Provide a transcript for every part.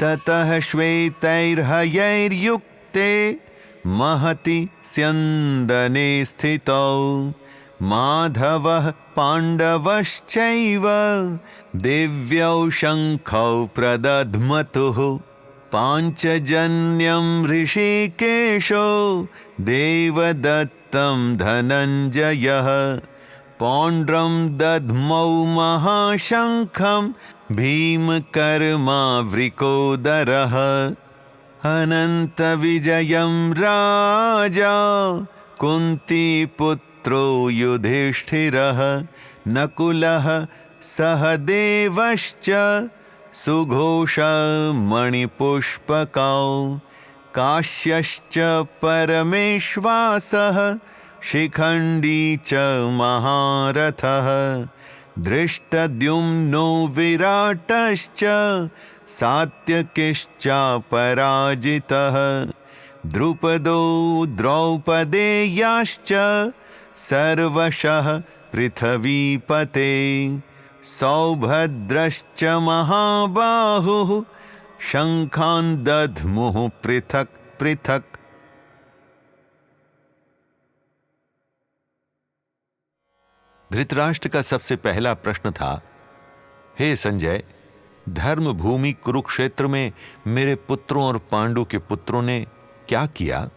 ततः श्वेतैर्हयैर्युक्ते महति स्यन्दने स्थितौ माधवः पाण्डवश्चैव दिव्यौ शङ्खौ प्रदध्मतुः पाञ्चजन्यं ऋषिकेशो देवदत्तं धनञ्जयः पौण्ड्रं दध्मौ महाशङ्खं भीमकर्मावृकोदरः अनन्तविजयं राजा कुन्तीपुत्रो युधिष्ठिरः नकुलः सहदेवश्च सुघोषमणिपुष्पकौ काश्यश्च परमेश्वासः शिखण्डी च महारथः धृष्टद्युम्नो विराटश्च सात्यकिश्चापराजितः द्रुपदो द्रौपदेयाश्च सर्वशः पृथ्वीपते सौभद्रश्च महाबाहुः शङ्खान् दध्मुः पृथक् पृथक्। धृतराष्ट्र का सबसे पहला प्रश्न था, हे संजय, धर्म भूमि कुरुक्षेत्र में मेरे पुत्रों और पांडु के पुत्रों ने क्या किया?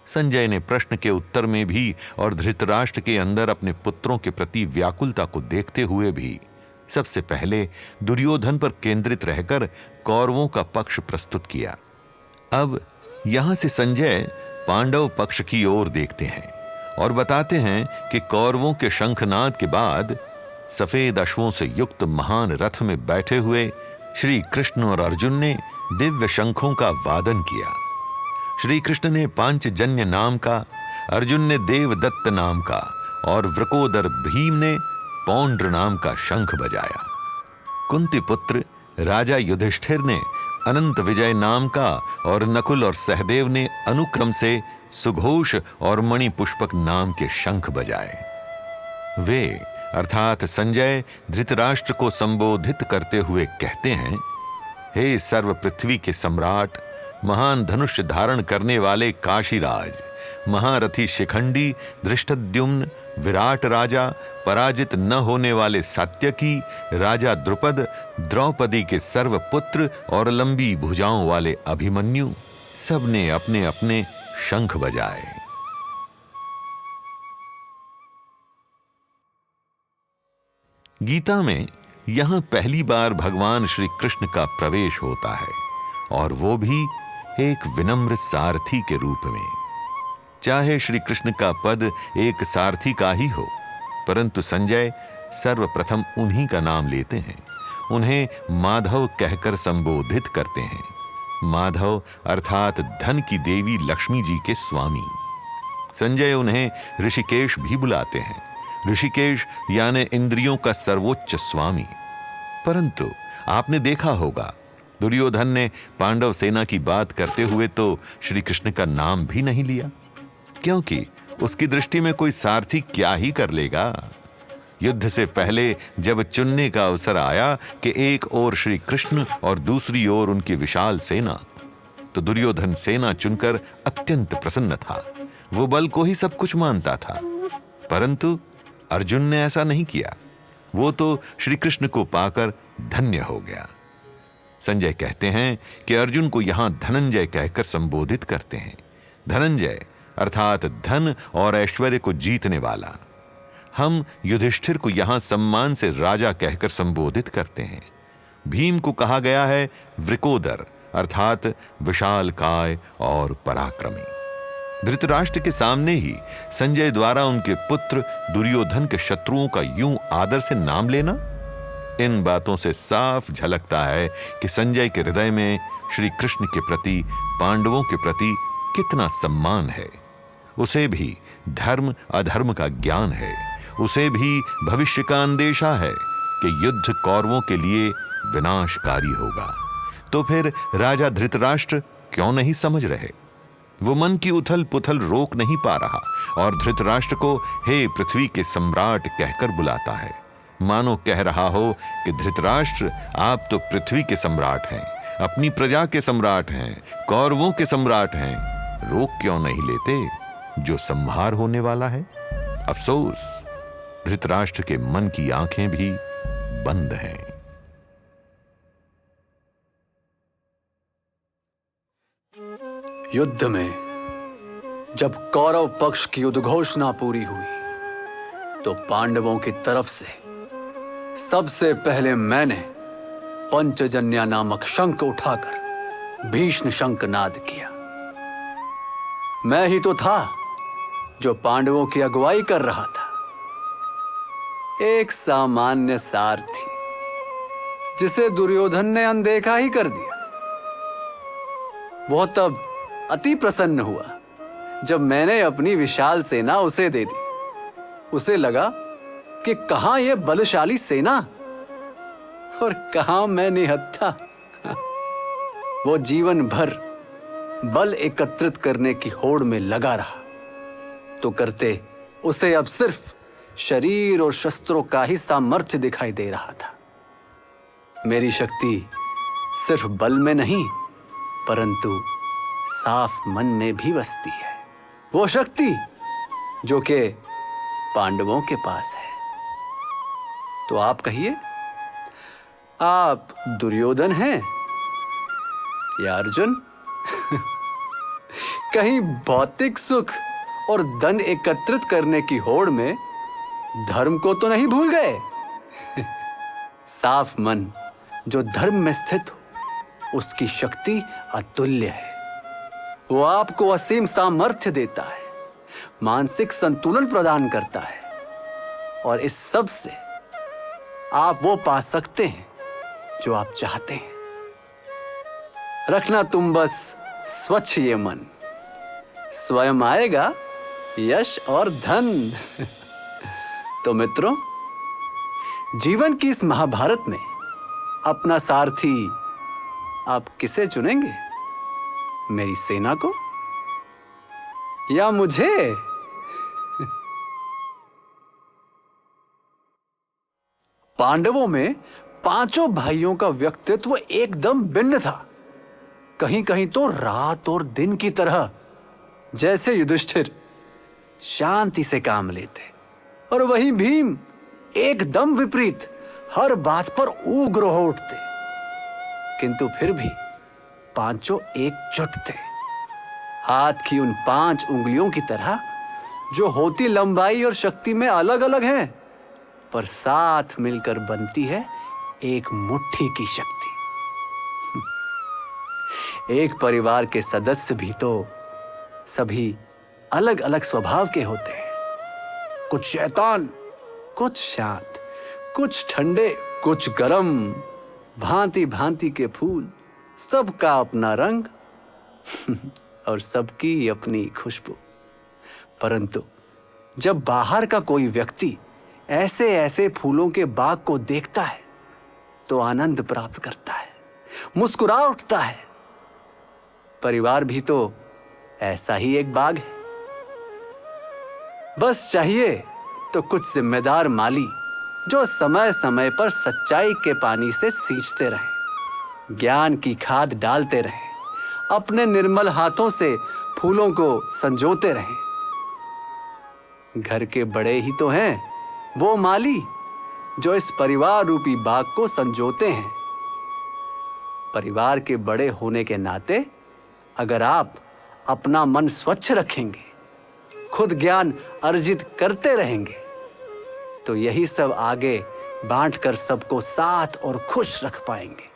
संजय ने प्रश्न के उत्तर में भी और धृतराष्ट्र के अंदर अपने पुत्रों के प्रति व्याकुलता को देखते हुए भी सबसे पहले दुर्योधन पर केंद्रित रहकर कौरवों का पक्ष प्रस्तुत किया। अब यहां से संजय पांडव पक्ष की ओर देखते हैं और बताते हैं कि कौरवों के शंखनाद के बाद सफेद अश्वों से युक्त महान रथ में बैठे हुए श्री कृष्ण और अर्जुन ने दिव्य शंखों का वादन किया। श्री कृष्ण ने पांचजन्य नाम का, अर्जुन ने देवदत्त नाम का और वृकोदर भीम ने पौंड्र नाम का शंख बजाया। कुंती पुत्र राजा युधिष्ठिर ने अनंत विजय नाम का और नकुल और सहदेव ने अनुक्रम से सुघोष और मणिपुष्पक नाम के शंख बजाए। वे अर्थात संजय धृतराष्ट्र को संबोधित करते हुए कहते हैं, हे सर्व पृथ्वी के सम्राट, महान धनुष धारण करने वाले काशीराज, महारथी शिखंडी, धृष्टद्युम्न, विराट राजा, पराजित न होने वाले सात्यकी, राजा द्रुपद, द्रौपदी के सर्व पुत्र और लंबी भुजाओं वाले अभिमन्यु, सबने अपने अपने शंख बजाए। गीता में यहां पहली बार भगवान श्री कृष्ण का प्रवेश होता है और वो भी एक विनम्र सारथी के रूप में। चाहे श्री कृष्ण का पद एक सारथी का ही हो, परंतु संजय सर्वप्रथम उन्हीं का नाम लेते हैं, उन्हें माधव कहकर संबोधित करते हैं। माधव अर्थात धन की देवी लक्ष्मी जी के स्वामी। संजय उन्हें ऋषिकेश भी बुलाते हैं, ऋषिकेश यानी इंद्रियों का सर्वोच्च स्वामी। परंतु आपने देखा होगा, दुर्योधन ने पांडव सेना की बात करते हुए तो श्री कृष्ण का नाम भी नहीं लिया, क्योंकि उसकी दृष्टि में कोई सारथी क्या ही कर लेगा। युद्ध से पहले जब चुनने का अवसर आया कि एक ओर श्री कृष्ण और दूसरी ओर उनकी विशाल सेना, तो दुर्योधन सेना चुनकर अत्यंत प्रसन्न था। वो बल को ही सब कुछ मानता था। परंतु अर्जुन ने ऐसा नहीं किया। वो तो श्री कृष्ण को पाकर धन्य हो गया। संजय कहते हैं कि अर्जुन को यहां धनंजय कहकर संबोधित करते हैं। धनंजय अर्थात धन और ऐश्वर्य को जीतने वाला। हम युधिष्ठिर को यहां सम्मान से राजा कहकर संबोधित करते हैं। भीम को कहा गया है वृकोदर अर्थात विशाल काय और पराक्रमी। धृतराष्ट्र के सामने ही संजय द्वारा उनके पुत्र दुर्योधन के शत्रुओं का यूं आदर से नाम लेना, इन बातों से साफ झलकता है कि संजय के हृदय में श्री कृष्ण के प्रति, पांडवों के प्रति कितना सम्मान है। उसे भी धर्म अधर्म का ज्ञान है। उसे भी भविष्य का अंदेशा है कि युद्ध कौरवों के लिए विनाशकारी होगा। तो फिर राजा धृतराष्ट्र क्यों नहीं समझ रहे? वो मन की उथल पुथल रोक नहीं पा रहा और धृतराष्ट्र को हे पृथ्वी के सम्राट कहकर बुलाता है, मानो कह रहा हो कि धृतराष्ट्र, आप तो पृथ्वी के सम्राट हैं, अपनी प्रजा के सम्राट हैं, कौरवों के सम्राट हैं, रोक क्यों नहीं लेते जो संहार होने वाला है? अफसोस, धृतराष्ट्र के मन की आंखें भी बंद हैं। युद्ध में जब कौरव पक्ष की उद्घोषणा पूरी हुई तो पांडवों की तरफ से सबसे पहले मैंने पंचजन्या नामक शंख उठाकर भीष्म शंखनाद किया। मैं ही तो था जो पांडवों की अगुवाई कर रहा था। एक सामान्य सारथी जिसे दुर्योधन ने अनदेखा ही कर दिया। वह तब अति प्रसन्न हुआ जब मैंने अपनी विशाल सेना उसे दे दी। उसे लगा कि कहां यह बलशाली सेना और कहां मैं निहत्था। वो जीवन भर बल एकत्रित करने की होड़ में लगा रहा, तो करते उसे अब सिर्फ शरीर और शस्त्रों का ही सामर्थ्य दिखाई दे रहा था। मेरी शक्ति सिर्फ बल में नहीं परंतु साफ मन में भी बसती है। वो शक्ति जो कि पांडवों के पास है। तो आप कहिए, आप दुर्योधन हैं या अर्जुन? कहीं भौतिक सुख और धन एकत्रित करने की होड़ में धर्म को तो नहीं भूल गए? साफ मन जो धर्म में स्थित हो उसकी शक्ति अतुल्य है। वो आपको असीम सामर्थ्य देता है, मानसिक संतुलन प्रदान करता है और इस सब से आप वो पा सकते हैं जो आप चाहते हैं। रखना तुम बस स्वच्छ ये मन, स्वयं आएगा यश और धन। तो मित्रों, जीवन की इस महाभारत में अपना सारथी आप किसे चुनेंगे? मेरी सेना को या मुझे? पांडवों में पांचों भाइयों का व्यक्तित्व एकदम भिन्न था। कहीं कहीं तो रात और दिन की तरह। जैसे युधिष्ठिर शांति से काम लेते और वहीं भीम एकदम विपरीत, हर बात पर उग्र हो उठते। किंतु फिर भी पांचों एकजुट थे, हाथ की उन 5 उंगलियों की तरह जो होती लंबाई और शक्ति में अलग अलग हैं, पर साथ मिलकर बनती है एक मुट्ठी की शक्ति। एक परिवार के सदस्य भी तो सभी अलग अलग स्वभाव के होते हैं। कुछ शैतान, कुछ शांत, कुछ ठंडे, कुछ गरम, भांति भांति के फूल, सबका अपना रंग और सबकी अपनी खुशबू। परंतु जब बाहर का कोई व्यक्ति ऐसे ऐसे फूलों के बाग को देखता है तो आनंद प्राप्त करता है, मुस्कुरा उठता है। परिवार भी तो ऐसा ही एक बाग है। बस चाहिए तो कुछ जिम्मेदार माली जो समय समय पर सच्चाई के पानी से सींचते रहें, ज्ञान की खाद डालते रहें, अपने निर्मल हाथों से फूलों को संजोते रहें। घर के बड़े ही तो हैं वो माली जो इस परिवार रूपी बाग को संजोते हैं। परिवार के बड़े होने के नाते अगर आप अपना मन स्वच्छ रखेंगे, खुद ज्ञान अर्जित करते रहेंगे, तो यही सब आगे बांटकर सबको साथ और खुश रख पाएंगे।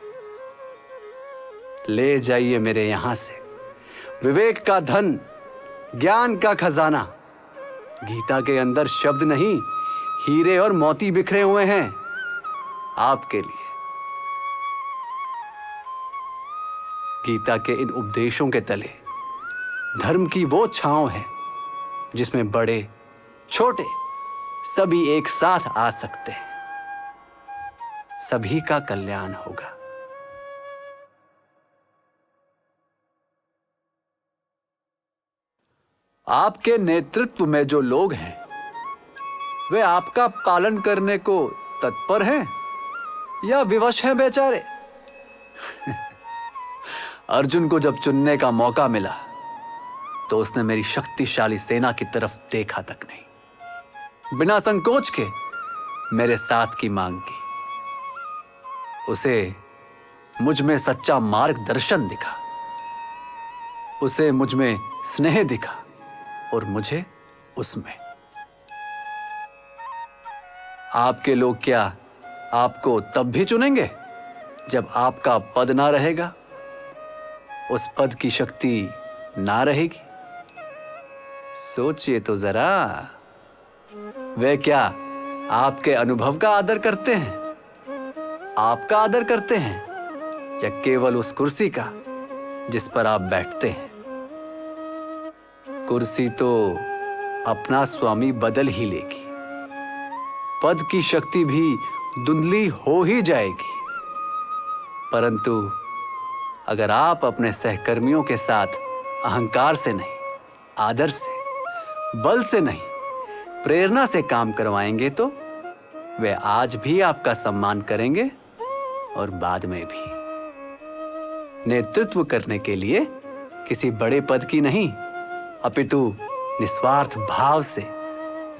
ले जाइए मेरे यहां से विवेक का धन, ज्ञान का खजाना। गीता के अंदर शब्द नहीं, हीरे और मोती बिखरे हुए हैं आपके लिए। गीता के इन उपदेशों के तले धर्म की वो छांव है जिसमें बड़े छोटे सभी एक साथ आ सकते हैं। सभी का कल्याण होगा। आपके नेतृत्व में जो लोग हैं वे आपका पालन करने को तत्पर हैं या विवश हैं बेचारे? अर्जुन को जब चुनने का मौका मिला तो उसने मेरी शक्तिशाली सेना की तरफ देखा तक नहीं। बिना संकोच के मेरे साथ की मांग की। उसे मुझ में सच्चा मार्गदर्शन दिखा, उसे मुझ में स्नेह दिखा और मुझे उसमें। आपके लोग क्या आपको तब भी चुनेंगे जब आपका पद ना रहेगा, उस पद की शक्ति ना रहेगी? सोचिए तो जरा। वे क्या आपके अनुभव का आदर करते हैं, आपका आदर करते हैं, या केवल उस कुर्सी का जिस पर आप बैठते हैं? कुर्सी तो अपना स्वामी बदल ही लेगी, पद की शक्ति भी धुंधली हो ही जाएगी, परंतु अगर आप अपने सहकर्मियों के साथ अहंकार से नहीं, आदर से, बल से नहीं, प्रेरणा से काम करवाएंगे तो वे आज भी आपका सम्मान करेंगे और बाद में भी। नेतृत्व करने के लिए किसी बड़े पद की नहीं, अपितु निस्वार्थ भाव से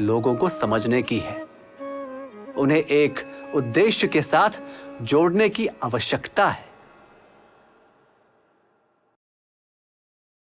लोगों को समझने की है। उन्हें एक उद्देश्य के साथ जोड़ने की आवश्यकता है।